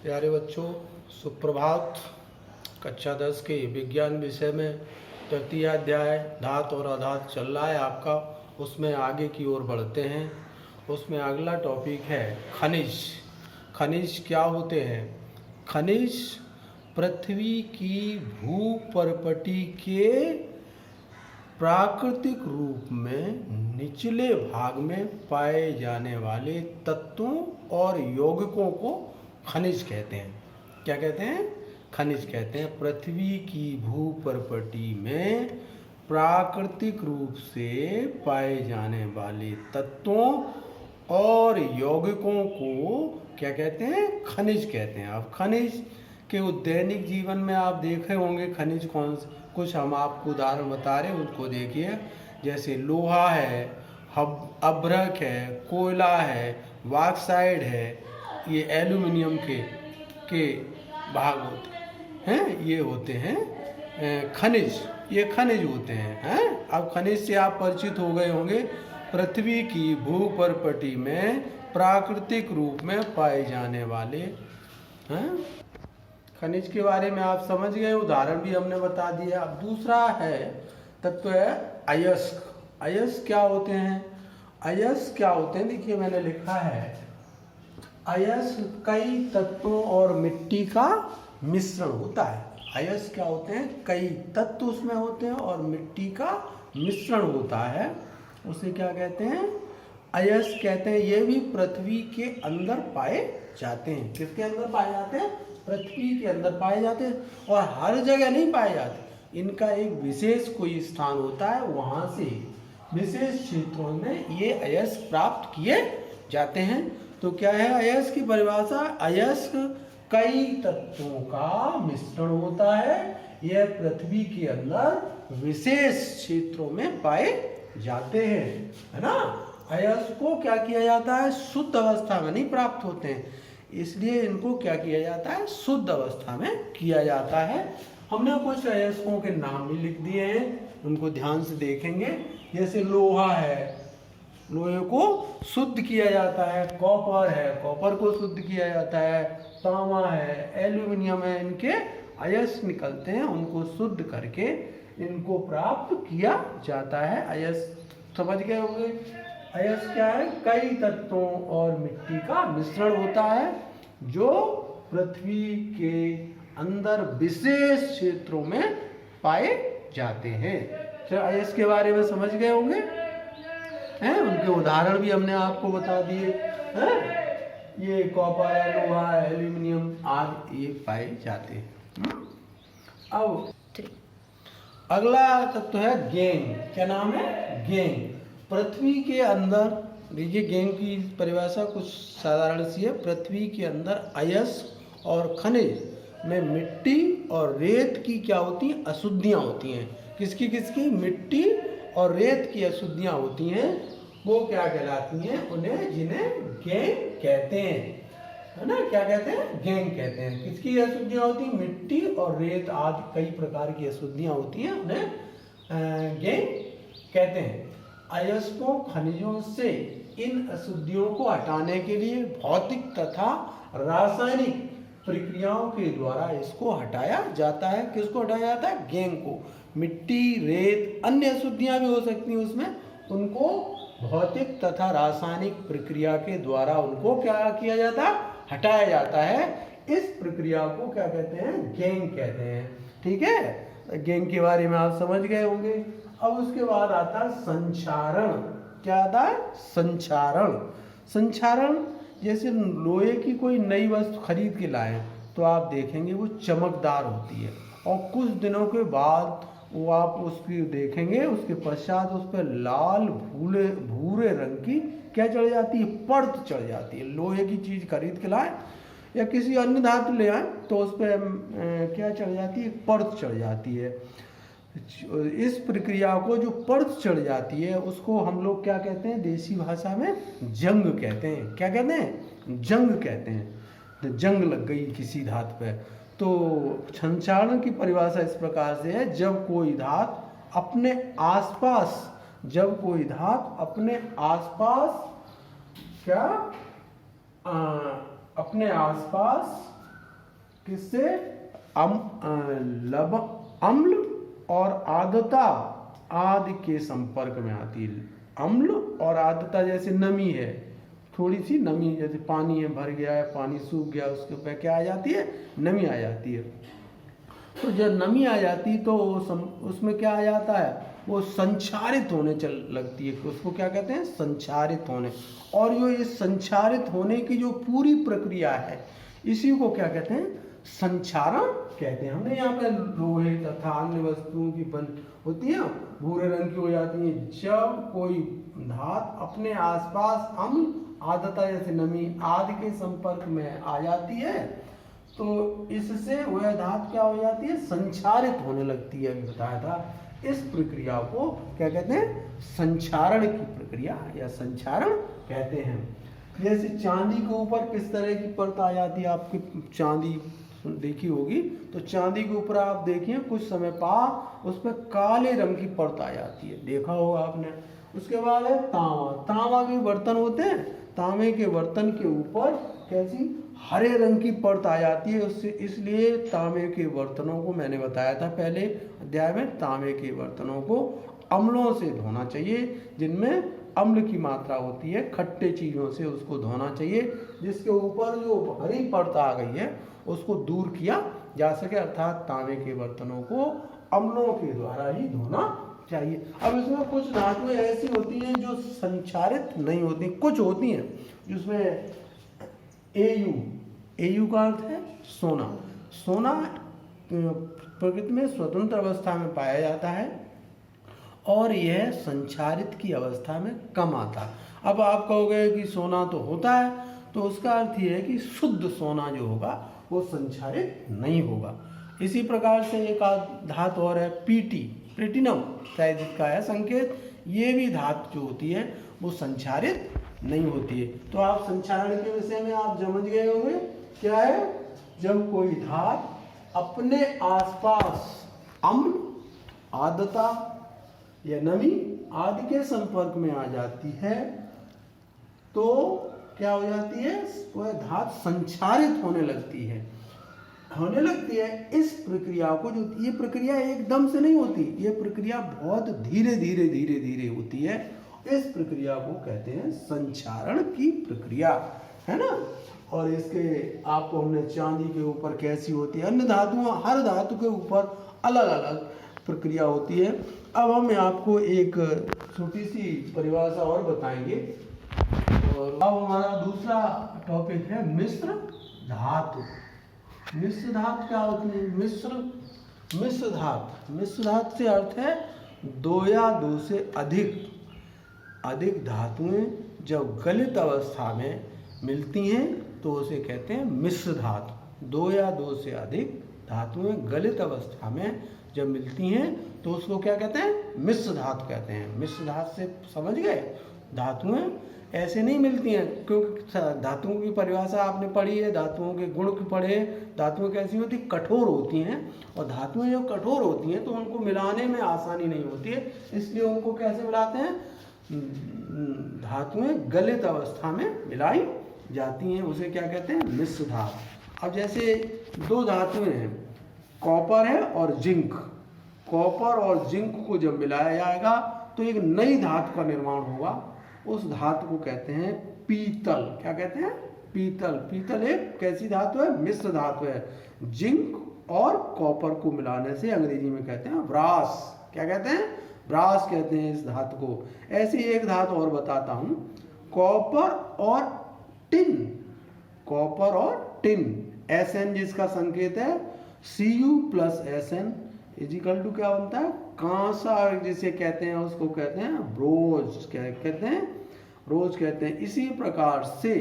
प्यारे बच्चों, सुप्रभात। कक्षा 10 के विज्ञान विषय में तृतीय अध्याय धात और अधात चल रहा है आपका। उसमें आगे की ओर बढ़ते हैं। उसमें अगला टॉपिक है खनिज। खनिज क्या होते हैं? खनिज पृथ्वी की भूपर्पटी के प्राकृतिक रूप में निचले भाग में पाए जाने वाले तत्वों और यौगिकों को खनिज कहते हैं। क्या कहते हैं? खनिज कहते हैं। पृथ्वी की भूपर्पटी में प्राकृतिक रूप से पाए जाने वाले तत्वों और यौगिकों को क्या कहते हैं? खनिज कहते हैं। अब खनिज के दैनिक जीवन में आप देखे होंगे खनिज कौन से, कुछ हम आपको उदाहरण बता रहे हैं, उनको देखिए। जैसे लोहा है, अभ्रक है, कोयला है, बॉक्साइड है, ये एल्यूमिनियम के भाग होते हैं, ये होते हैं खनिज। ये खनिज होते हैं। अब खनिज से आप परिचित हो गए होंगे। पृथ्वी की भूपर्पटी में प्राकृतिक रूप में पाए जाने वाले खनिज के बारे में आप समझ गए, उदाहरण भी हमने बता दिया। अब दूसरा है तत्व है अयस्क। अयस्क क्या होते हैं? अयस्क क्या होते हैं? देखिए मैंने लिखा है, अयस्क कई तत्वों और मिट्टी का मिश्रण होता है। अयस्क क्या होते हैं? कई तत्व उसमें होते हैं और मिट्टी का मिश्रण होता है। उसे क्या कहते हैं? अयस्क कहते हैं। ये भी पृथ्वी के अंदर पाए जाते हैं। किसके अंदर पाए जाते हैं? पृथ्वी के अंदर पाए जाते हैं और हर जगह नहीं पाए जाते। इनका एक विशेष कोई स्थान होता है, वहाँ से विशेष क्षेत्रों में ये अयस्क प्राप्त किए जाते हैं। तो क्या है अयस्क की परिभाषा? अयस्क कई तत्वों का मिश्रण होता है। यह पृथ्वी के अंदर विशेष क्षेत्रों में पाए जाते हैं, है ना। अयस्क को क्या किया जाता है? शुद्ध अवस्था में नहीं प्राप्त होते हैं, इसलिए इनको क्या किया जाता है? शुद्ध अवस्था में किया जाता है। हमने कुछ अयस्कों के नाम भी लिख दिए हैं, उनको ध्यान से देखेंगे। जैसे लोहा है, लोहे को शुद्ध किया जाता है। कॉपर है, कॉपर को शुद्ध किया जाता है। तांबा है, एल्यूमिनियम है, इनके अयस्क निकलते हैं, उनको शुद्ध करके इनको प्राप्त किया जाता है। अयस्क समझ गए होंगे। अयस्क क्या है? कई तत्वों और मिट्टी का मिश्रण होता है जो पृथ्वी के अंदर विशेष क्षेत्रों में पाए जाते हैं। तो अयस्क के बारे में समझ गए होंगे हैं, उनके उदाहरण भी हमने आपको बता दिए हैं। ये कॉपर है, लोहा है, एल्यूमिनियम आदि ये पाए जाते हैं। अब अगला तत्व है गेंग। क्या नाम है? गेंग। पृथ्वी के अंदर, देखिए गेंग की परिभाषा कुछ साधारण सी है। पृथ्वी के अंदर अयस्क और खनिज में मिट्टी और रेत की क्या होती हैं? अशुद्धियाँ होती हैं। किसकी किसकी? मिट्टी और रेत की अशुद्धियाँ होती हैं। वो क्या कहलाती हैं? उन्हें जिन्हें गेंग कहते हैं, है ना। क्या कहते हैं? गेंग कहते हैं। किसकी अशुद्धियाँ होती हैं? मिट्टी और रेत आदि कई प्रकार की अशुद्धियाँ होती हैं, उन्हें गेंग कहते हैं। अयस्कों खनिजों से इन अशुद्धियों को हटाने के लिए भौतिक तथा रासायनिक प्रक्रियाओं के द्वारा इसको हटाया जाता है। किसको हटाया जाता है? गेंग को। मिट्टी, रेत, अन्य अशुद्धियां भी हो सकती हैं उसमें, उनको भौतिक तथा रासायनिक प्रक्रिया के द्वारा उनको क्या किया जाता है? हटाया जाता है। इस प्रक्रिया को क्या कहते हैं? गेंग कहते हैं। ठीक है, गेंग के बारे में आप समझ गए होंगे। अब उसके बाद आता है संक्षारण। क्या आता है? संक्षारण। संक्षारण जैसे लोहे की कोई नई वस्तु खरीद के लाए तो आप देखेंगे वो चमकदार होती है और कुछ दिनों के बाद वो आप उसकी देखेंगे, उसके पश्चात उस पर लाल भूरे रंग की क्या चढ़ जाती है? परत चढ़ जाती है। लोहे की चीज़ खरीद के लाए या किसी अन्य धातु ले आए तो उस पर क्या चढ़ जाती है? परत चढ़ जाती है। इस प्रक्रिया को जो परत चढ़ जाती है उसको हम लोग क्या कहते हैं? देसी भाषा में जंग कहते हैं। क्या कहते हैं? जंग कहते हैं। तो जंग लग गई किसी धातु पे। तो संक्षारण की परिभाषा इस प्रकार से है, जब कोई धातु अपने आसपास क्या अपने आसपास किससे? अम्ल और आर्द्रता आदि के संपर्क में आती है। अम्ल और आर्द्रता, जैसे नमी है, थोड़ी सी नमी, जैसे पानी है, भर गया है, पानी सूख गया, उसके ऊपर क्या आ जाती है? नमी आ जाती है। तो जब नमी आ जाती तो उसमें क्या आ जाता है? वो संचारित होने चल लगती है। उसको क्या कहते हैं? संचारित होने। और ये संचारित होने की जो पूरी प्रक्रिया है, इसी को क्या कहते हैं? संचारण कहते हैं। हमने यहाँ पे लोहे तथा अन्य वस्तुओं की बन होती है, भूरे रंग की हो जाती है। जब कोई धातु अपने आसपास अम्ल, आर्द्रता जैसे नमी आदि के संपर्क में आ जाती है, तो इससे वह धातु क्या हो जाती है? संचारित होने लगती है। अभी बताया था, इस प्रक्रिया को क्या कहते हैं? संचारण की प्रक्रिया या संचारण कहते हैं। जैसे चांदी के ऊपर किस तरह की परत आ जाती है? आपकी चांदी देखी होगी, तो चांदी के ऊपर आप देखिए कुछ समय बाद उस पर काले रंग की परत आ जाती है, देखा होगा आपने। उसके बाद है तांबा। तांबा के बर्तन होते हैं, तांबे के बर्तन के ऊपर कैसी? हरे रंग की परत आ जाती है। उससे इसलिए तांबे के बर्तनों को, मैंने बताया था पहले अध्याय में, तांबे के बर्तनों को अम्लों से धोना चाहिए, जिनमें अम्ल की मात्रा होती है। खट्टे चीज़ों से उसको धोना चाहिए, जिसके ऊपर जो हरी परत आ गई है उसको दूर किया जा सके, अर्थात तांबे के बर्तनों को अम्लों के द्वारा ही धोना चाहिए। अब इसमें कुछ धातुएं ऐसी होती हैं जो संचारित नहीं होती, कुछ होती हैं जिसमें एयू का अर्थ है सोना। सोना प्रकृति में स्वतंत्र अवस्था में पाया जाता है और यह संचारित की अवस्था में कम आता। अब आप कहोगे कि सोना तो होता है, तो उसका अर्थ यह है कि शुद्ध सोना जो होगा वो संचारित नहीं होगा। इसी प्रकार से एक धातु और है प्लेटिनम, शायद इसका है संकेत। ये भी धातु जो होती है वो संचारित नहीं होती है। तो आप संचारण के विषय में आप समझ गए होंगे। क्या है? जब कोई धातु अपने आसपास अम्ल, आर्द्रता या नमी आदि के संपर्क में आ जाती है, तो क्या हो जाती है? वह धातु संचारित होने लगती है। इस प्रक्रिया को, जो ये प्रक्रिया एकदम से नहीं होती, ये प्रक्रिया बहुत धीरे धीरे धीरे धीरे होती है। इस प्रक्रिया को कहते हैं संचारण की प्रक्रिया, है ना। और इसके आपको हमने चांदी के ऊपर कैसी होती है, अन्य धातुओं, हर धातु के ऊपर अलग अलग प्रक्रिया होती है। अब हम आपको एक छोटी सी परिभाषा और बताएंगे। और अब हमारा दूसरा टॉपिक है मिश्र धातु। मिश्र धातु क्या होती है? मिश्र धातु से अर्थ है दो या दो से अधिक धातुएं जब गलित अवस्था में मिलती हैं तो उसे कहते हैं मिश्र धातु। दो या दो से अधिक धातुएं गलित अवस्था में जब मिलती हैं तो उसको क्या कहते हैं? मिश्र धातु कहते हैं। मिश्र धातु से समझ गए? धातुएं ऐसे नहीं मिलती हैं, क्योंकि धातुओं की परिभाषा आपने पढ़ी है, धातुओं के गुण पढ़े। धातुएं कैसी होती? कठोर होती हैं। और धातुएं जो कठोर होती हैं तो उनको मिलाने में आसानी नहीं होती है, इसलिए उनको कैसे मिलाते हैं? धातुएं गलित अवस्था में मिलाई जाती हैं, उसे क्या कहते हैं? मिश्र धातु। अब जैसे दो धातुएं हैं, कॉपर है और जिंक। कॉपर और जिंक को जब मिलाया जाएगा तो एक नई धातु का निर्माण होगा। उस धातु को कहते हैं पीतल। क्या कहते हैं? पीतल। पीतल एक कैसी धातु है? मिश्र धातु है। जिंक और कॉपर को मिलाने से अंग्रेजी में कहते हैं ब्रास। क्या कहते हैं? ब्रास कहते हैं इस धातु को। ऐसी एक धातु और बताता हूं, कॉपर और टिन। कॉपर और टिन, Sn जिसका संकेत है Cu plus Sn equal to क्या बनता है? कांसा जिसे कहते हैं उसको कहते हैं ब्रोंज। क्या कहते हैं? ब्रोंज कहते हैं। इसी प्रकार से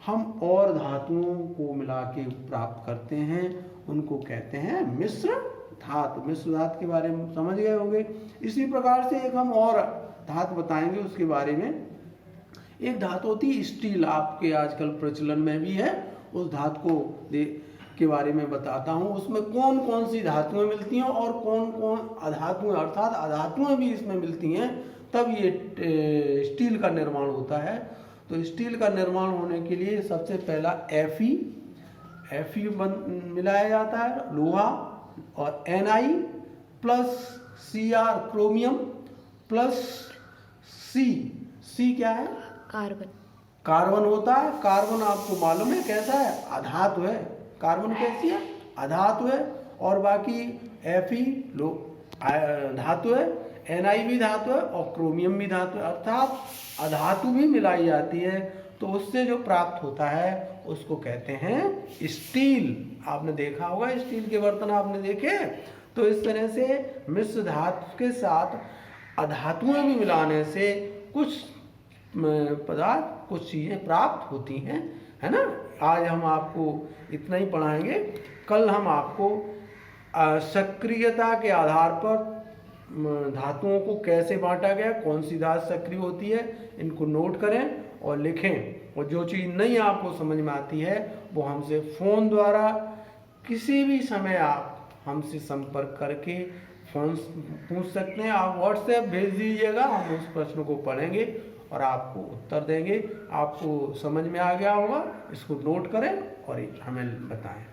हम और धातुओं को मिला के प्राप्त करते हैं, उनको कहते हैं मिश्र धातु। मिश्र धातु के बारे में समझ गए होंगे। इसी प्रकार से एक हम और धातु बताएंगे, उसके बारे में। एक धातु होती है स्टील, आपके आजकल प्रचलन में भी है। उस धातु को के बारे में बताता हूँ। उसमें कौन कौन सी धातुएं मिलती हैं और कौन कौन अधातुएं, अर्थात अधातुएं भी इसमें मिलती हैं, तब ये स्टील का निर्माण होता है। तो स्टील का निर्माण होने के लिए सबसे पहला Fe Fe मिलाया जाता है लोहा, और Na plus Cr chromium plus C क्या है? कार्बन होता है। कार्बन आपको मालूम है कैसा है? अधातु है। कार्बन कैसी है? अधातु है। और बाकी Fe धातु है, Na भी धातु है और क्रोमियम भी धातु है, अर्थात अधातु भी मिलाई जाती है। तो उससे जो प्राप्त होता है उसको कहते हैं स्टील। आपने देखा होगा स्टील के बर्तन आपने देखे। तो इस तरह से मिश्र धातु के साथ अधातुएं भी मिलाने से कुछ पदार्थ, कुछ चीज़ें प्राप्त होती हैं, है ना। आज हम आपको इतना ही पढ़ाएंगे। कल हम आपको सक्रियता के आधार पर धातुओं को कैसे बांटा गया, कौन सी धातु सक्रिय होती है, इनको नोट करें और लिखें। और जो चीज़ नहीं आपको समझ में आती है वो हमसे फ़ोन द्वारा किसी भी समय आप हमसे संपर्क करके फोन पूछ सकते हैं। आप व्हाट्सएप भेज दीजिएगा, हम उस प्रश्न को पढ़ेंगे और आपको उत्तर देंगे। आपको समझ में आ गया होगा, इसको नोट करें और हमें बताएं।